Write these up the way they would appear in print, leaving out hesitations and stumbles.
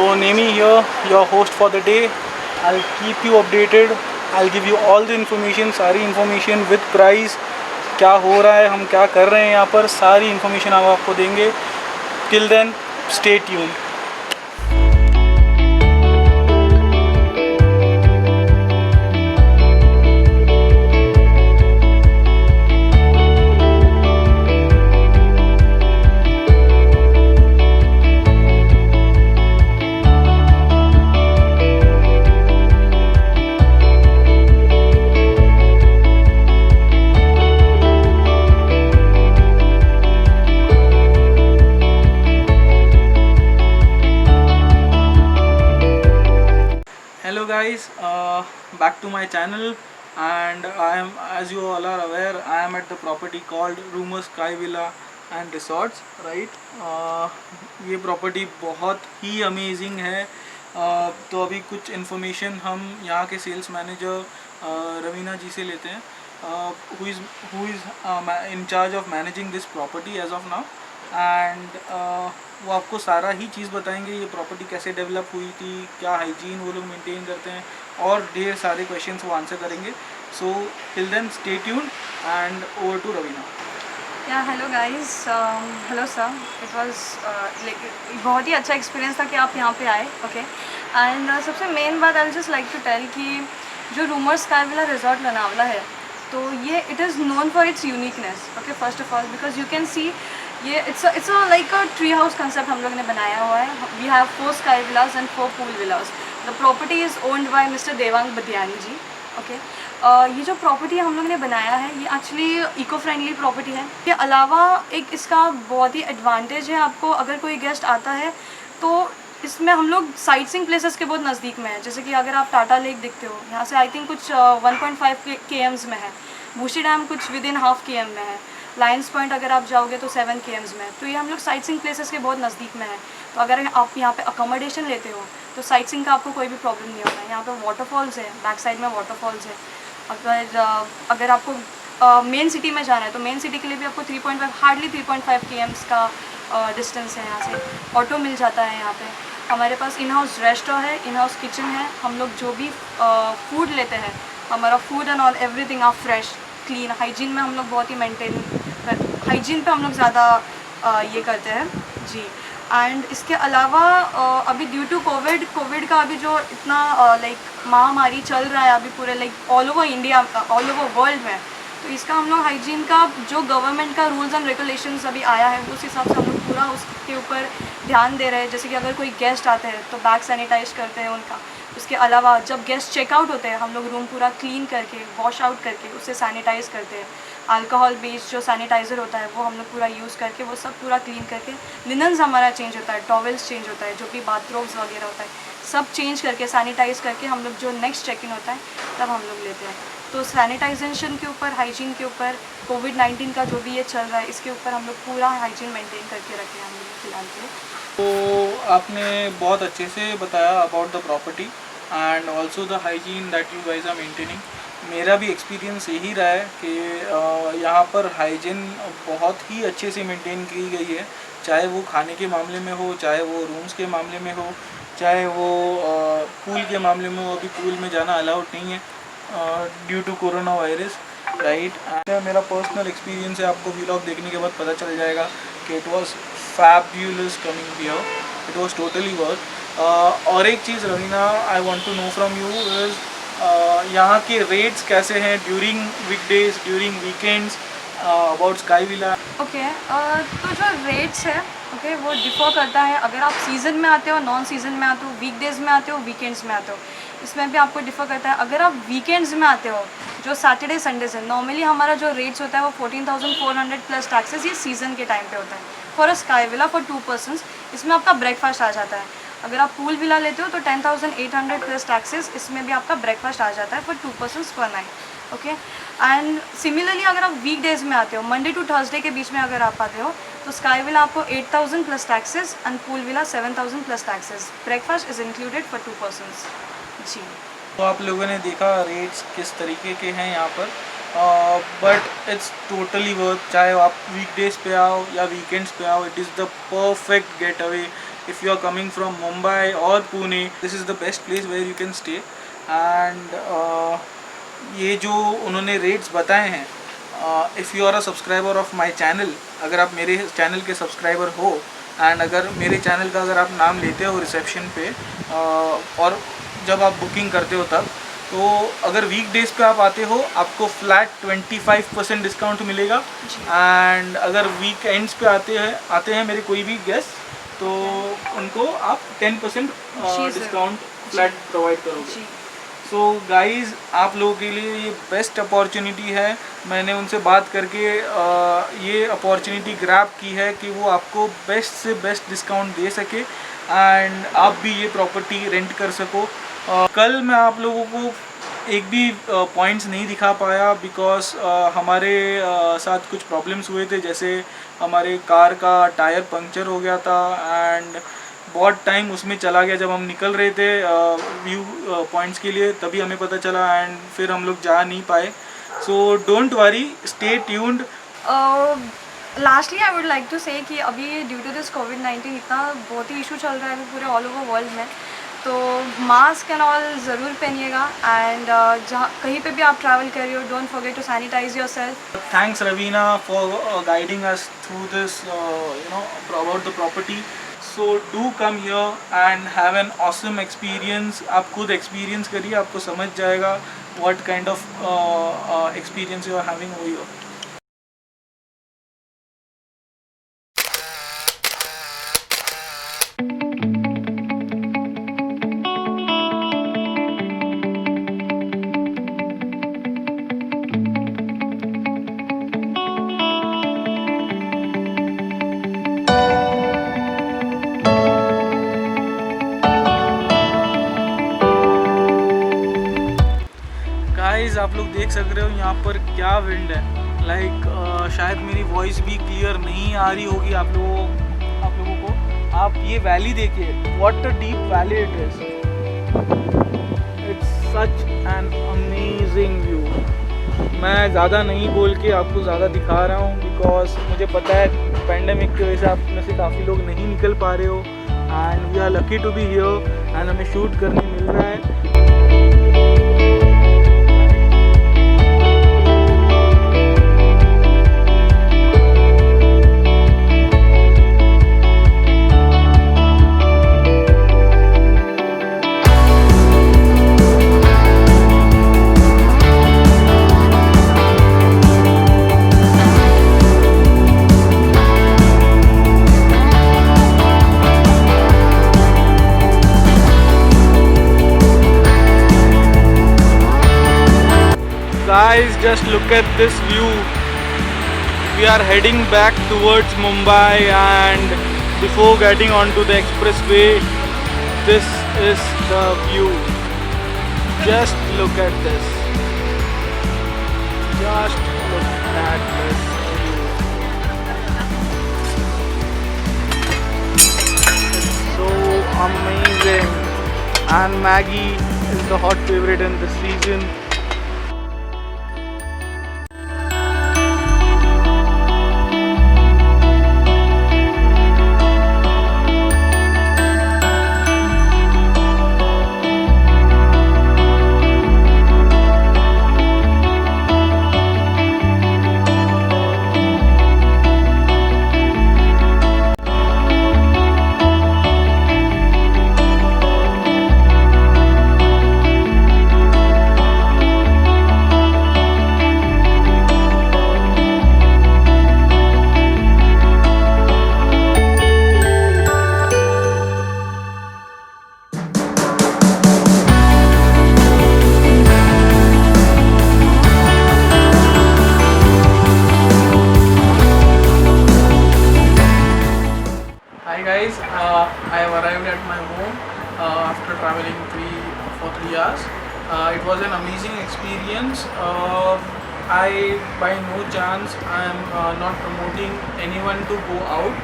So Nemi here, your host for the day. I'll keep you updated. I'll give you all the information, सारी information with price, क्या हो रहा है, हम क्या कर रहे हैं यहाँ पर, सारी information हम आपको देंगे. Till then, stay tuned. Hello guys, back to my channel, and I am, as you all are aware, I am at the property called Rumor Sky Villa and Resorts, right? ये property बहुत ही amazing है. तो अभी कुछ information हम यहाँ के sales manager Raveena जी से लेते हैं, who is in charge of managing this property as of now, and वो आपको सारा ही चीज़ बताएंगे. ये प्रॉपर्टी कैसे डेवलप हुई थी, क्या हाइजीन वो लोग मेंटेन करते हैं, और ढेर सारे क्वेश्चंस वो आंसर करेंगे. So till then stay tuned and over to Raveena. Yeah hello guys, hello sir. It was बहुत ही अच्छा एक्सपीरियंस था कि आप यहाँ पे आए. ओके, एंड सबसे मेन बात I just like to tell कि जो rumour sky villa resort Lonavala है, तो ये it is known for its uniqueness. Okay, first of all because you can see ये it's like a tree house concept हम लोग ने बनाया हुआ है. We have 4 sky villas and 4 pool villas. The property is owned by mister Devang Badiyani ji. Okay, ये जो property हम लोग ने बनाया है ये एक्चुअली इको फ्रेंडली प्रॉपर्टी है. इसके अलावा एक इसका बहुत ही एडवांटेज है, आपको अगर कोई गेस्ट आता है तो इसमें हम लोग साइट सीइंग प्लेसेस के बहुत नज़दीक में है. जैसे कि अगर आप टाटा लेक देखते हो, यहाँ से आई थिंक कुछ 1.5 km में है. बूशी डैम कुछ विद इन हाफ km में है. लायंस पॉइंट अगर आप जाओगे तो 7 km में है. तो ये हम लोग साइट सीइंग प्लेसेस के बहुत नज़दीक में है. तो अगर आप यहाँ पे अकोमोडेशन लेते हो तो साइट सीइंग का आपको कोई भी प्रॉब्लम नहीं होता है. यहाँ पे वाटरफॉल्स है, बैक साइड में वाटरफॉल्स है. अगर आपको मेन सिटी में जाना है तो मेन सिटी के लिए भी आपको 3.5 km का डिस्टेंस है. यहाँ से ऑटो मिल जाता है. यहाँ पे हमारे पास इन हाउस रेस्टोरेंट है, इन हाउस किचन है. हम लोग जो भी फूड लेते हैं, हमारा food and all everything are fresh clean. Hygiene में हम लोग बहुत ही हाइजीन पे हम लोग ज़्यादा ये करते हैं जी. एंड इसके अलावा अभी ड्यू टू कोविड का अभी जो इतना लाइक महामारी चल रहा है अभी पूरे like all over India, all over world में, तो इसका हम लोग हाइजीन का जो गवर्नमेंट का रूल्स एंड रेगुलेशंस अभी आया है उस हिसाब से हम लोग पूरा उसके ऊपर ध्यान दे रहे हैं. जैसे कि अगर कोई गेस्ट आते हैं तो बैग सैनिटाइज करते हैं उनका. उसके अलावा जब गेस्ट चेकआउट होते हैं हम लोग रूम पूरा क्लीन करके वॉश आउट करके उससे सैनिटाइज़ करते हैं. अल्कोहल बेस्ड जो सैनिटाइज़र होता है वो हम लोग पूरा यूज़ करके वो सब पूरा क्लीन करके, लिनन्स हमारा चेंज होता है, टॉवेल्स चेंज होता है, जो भी बाथरोब्स वगैरह होता है सब चेंज करके सैनिटाइज़ करके हम लोग जो नेक्स्ट चेक इन होता है तब हम लोग लेते हैं. तो सैनिटाइजेशन के ऊपर, हाइजीन के ऊपर, कोविड-19 का जो भी ये चल रहा है इसके ऊपर हम लोग पूरा हाइजीन मेंटेन करके रखे हैं हम लोग फिलहाल के. तो आपने बहुत अच्छे से बताया about the property and also the hygiene that you guys are maintaining. मेरा भी एक्सपीरियंस यही रहा है कि यहाँ पर हाइजीन बहुत ही अच्छे से मेंटेन की गई है. चाहे वो खाने के मामले में हो, चाहे वो रूम्स के मामले में हो, चाहे वो पूल के मामले में हो. अभी पूल में जाना अलाउड नहीं है due to corona virus, right. मेरा पर्सनल एक्सपीरियंस है, आपको व्लॉग देखने के बाद पता चल जाएगा कि it was fabulous coming here. It was totally worth. और एक चीज़ Raveena, I want to know from you is यहाँ के रेट्स कैसे हैं during weekdays, during weekends, about sky villa. Okay, तो जो रेट्स है ओके वो डिफ़र करता है. अगर आप सीज़न में आते हो, नॉन सीज़न में आते हो, वीकडेज़ में आते हो, वीकेंड्स में आते हो, इसमें भी आपको डिफ़र करता है. अगर आप वीकेंड्स में आते हो, जो सैटरडे संडेज है, नॉर्मली हमारा जो रेट्स होता है वो 14,400 प्लस टैक्सेस ये सीज़न के टाइम पे होता है for a sky villa for 2 persons. इसमें आपका ब्रेकफास्ट आ जाता है. अगर आप पूल विला लेते हो तो 10,800 प्लस टैक्सेस, इसमें भी आपका ब्रेकफास्ट आ जाता है फॉर 2 पर्सन्स पर नाइट. ओके, एंड सिमिलरली अगर आप वीक डेज़ में आते हो, मंडे टू थर्सडे के बीच में अगर आप आते हो, तो स्काई विला आपको 8,000 plus taxes and pool villa 7,000 plus taxes. Breakfast is included for 2 persons ji. तो आप लोगों ने देखा रेट्स किस तरीके के हैं यहाँ पर. But it's totally worth. चाहे आप वीकडेज पे आओ या वीकेंड्स पे आओ, it is the perfect get away if you are coming from Mumbai or Pune, this is the best place where you can stay. And ये जो उन्होंने रेट्स बताए हैं, if you are a subscriber of my channel, अगर आप मेरे channel के subscriber हो एंड अगर मेरे चैनल का अगर आप नाम लेते हो रिसेप्शन पे और जब आप बुकिंग करते हो तब, तो अगर वीक डेज़ पे आप आते हो आपको फ्लैट 25% डिस्काउंट मिलेगा। एंड अगर वीक एंड्स पे आते हैं मेरे कोई भी गेस्ट, तो उनको आप 10% डिस्काउंट फ्लैट प्रोवाइड करोगे। सो गाइज़, आप लोगों के लिए ये बेस्ट अपॉर्चुनिटी है। मैंने उनसे बात करके ये अपॉर्चुनिटी ग्रैब की है कि वो आपको बेस्ट से बेस्ट डिस्काउंट दे सके एंड आप भी ये प्रॉपर्टी रेंट कर सको। कल मैं आप लोगों को एक भी पॉइंट्स नहीं दिखा पाया बिकॉज हमारे साथ कुछ प्रॉब्लम्स हुए थे, जैसे हमारे कार का टायर पंक्चर हो गया था एंड बहुत टाइम उसमें चला गया। जब हम निकल रहे थे व्यू पॉइंट्स के लिए तभी हमें पता चला एंड फिर हम लोग जा नहीं पाए। So don't worry, stay tuned. Lastly I would like to say कि अभी ड्यू टू दिस कोविड-19 इतना बहुत ही इशू चल रहा है पूरे ऑल ओवर वर्ल्ड में, तो मास्क एंड ऑल ज़रूर पहनिएगा एंड जहाँ कहीं पे भी आप ट्रैवल कर रहे हो, don't forget to sanitise yourself. Thanks Raveena for guiding us through this about the property. So do come here and have an awesome experience. आप खुद एक्सपीरियंस करिए, आपको समझ जाएगा what kind of experience you are having over here. Guys, आप लोग देख सक रहे हो यहाँ पर क्या विंड है। शायद मेरी वॉइस भी क्लियर नहीं आ रही होगी आप लोगों को। आप ये वैली देखिए, what a deep valley it is. It's such an amazing view. मैं ज़्यादा नहीं बोल के आपको ज़्यादा दिखा रहा हूँ बिकॉज मुझे पता है पेंडेमिक की वजह से आप में से काफ़ी लोग नहीं निकल पा रहे हो and we are lucky to be here and हमें शूट करने मिल रहा है। Guys, just look at this view. We are heading back towards Mumbai and before getting onto the expressway, this is the view. Just look at this. Just look at this view. It's so amazing. And Maggie is the hot favorite in this season. I have arrived at my home after traveling for 3 hours. It was an amazing experience. I by no chance I am not promoting anyone to go out,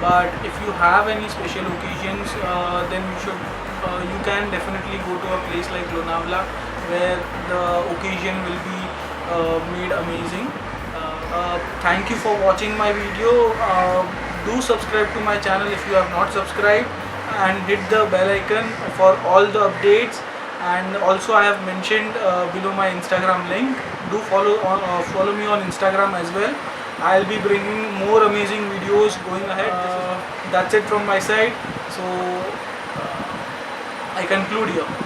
but if you have any special occasions, then you can definitely go to a place like Lonavala where the occasion will be made amazing. Thank you for watching my video. Do subscribe to my channel if you have not subscribed, and hit the bell icon for all the updates. And also I have mentioned below my Instagram link. Do follow me on Instagram as well. I'll be bringing more amazing videos going ahead. That's it from my side. So I conclude here.